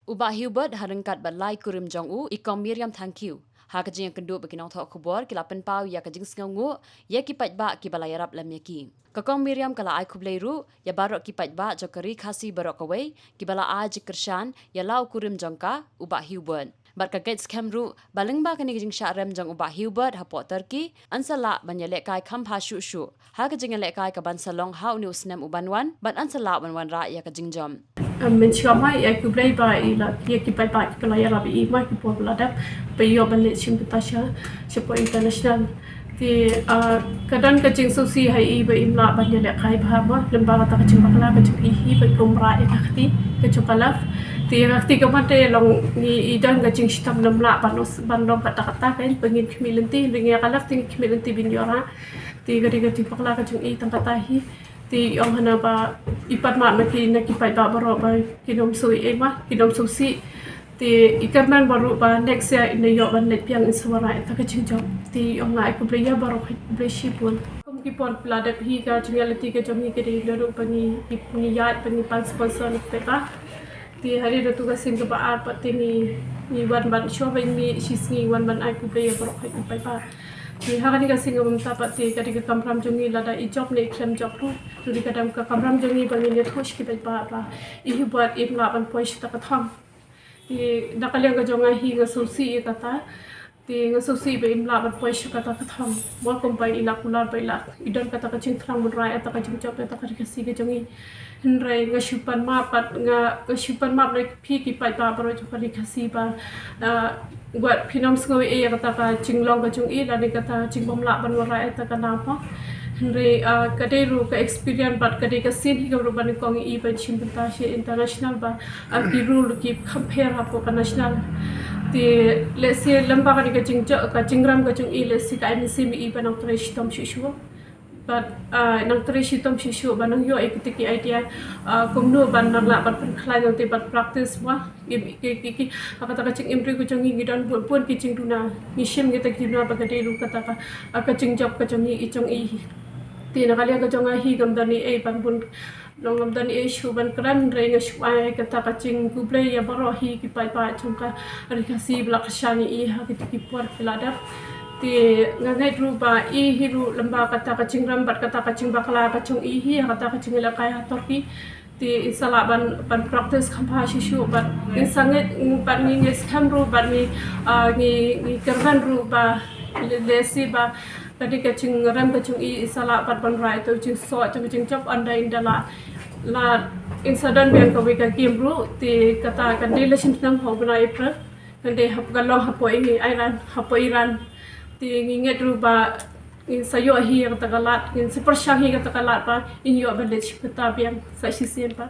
Ubah Hubert harengkat balai kurim jong ikom Miriam thank you. Ha kajing yang kenduk bagi nong thok kubor kilapen pau ya kajing sengongu ya kipat ba ki balai arab lam yaki. Kakong Miriam kala ai kubleiru ya barok kipat ba jokeri khasi barok kawai ki bala a jikershan ya lau kurim jongka ubah Hubert. Bat kaget scam ru baling ba kani kajing syarem jong ubah Hubert ha pot Turkey ansala banyalek kai kham pha shu shu. Ha kajing lek kai ka ban salong ha uni usnem ubanwan bat ansala wan ra ya kajing jom. Mencoba ya kublai ba ila ya kipai ba kipala ya rabi ima kipo beladap peyo balik simpetasya sepo international di kadang kacing susi hai iba imla banyak lek kai bahama lembaga ta kacing bakala kacing ihi ba kumra ya kakti kacing kalaf di kakti kamate long ni idan kacing sitam lemla banos bandong kata-kata kan pengin kemilenti dengan kalaf ting kemilenti binyora di kacing bakala kacing i tangkatahi ti ông hana ba ipat ma na kipai ba baro ba kinom sui ema kinom susi ti ikarnan baru ba next year in yo ban let piang iswara ta ka chingjom ti ông ngai ko bleya baro bleshi pun kom ki por plada hi ka reality ke jomi ke ri lo pani ni ya pani pan sponsor pe ka ti hari do tu ka sing ba ar pati ni wan ban show ba ni shisni wan ban ai ko bleya baro pai pa di hari ni kasih ngomong tapat di ketika kamram jongi lada ijop ne krem jok tu di kadang ke kamram jongi bangin dia terus kita apa ihi buat im lapan poin kita katham di nakal yang kejonga hi ngasusi kata di ngasusi be im lapan poin kita katham mau kompai ilak ular be ilak idan kata kacing terang munrai atau kacing jop atau kasih kejongi henry ngasupan mapat ngasupan map lagi pi kipai ba baru jumpa dikasih ba buat pinam sengawi ya kata ka cinglong ka chung i dan kata cingbom la ban wara eta kenapa henry kadai ru ka experience bat kadai ka sin hi ka ru ban kong i ban chimpenta she international ba ki rule ki compare hapo ka national di let's say lamba ka cingjo ka cingram ka chung i let's say ka ni sim i ban operation tom shishu but nang terisi tom shishu banang yo ikutiki idea kumnu ban nang la ban khlai nang te ban practice wa ki kata kacing imri ku changi gidan pun ki cing duna nishim kita kiduna bagade ru kata ka kacing job ka changi i chong i ti na kali ka chonga hi gamdani e ban pun long gamdani e shu ban kran re nga shu ai kata kacing ku play ya baro hi ki pai pa chongka ari kasi blak shani i ha ki por filada ti ngai ruba i hiru lamba kata kacing rambat kata kacing bakla kacung i hi kata kacing la kai hatorki ti insala ban practice khampa shishu ban in sanget ban ni scam ru ban ni kerban ru ba lesi ba tadi kacing ram kacung i insala ban rai to cing so cing chop anda indala la incident yang ko wika kimru ti kata kan relationship nam ho bana april kan de hap galong hapo i iran hapo iran ti nginget ruba sayo hi kata kalat in super syang hi kata kalat pa in yo village kata biang sa sisien pa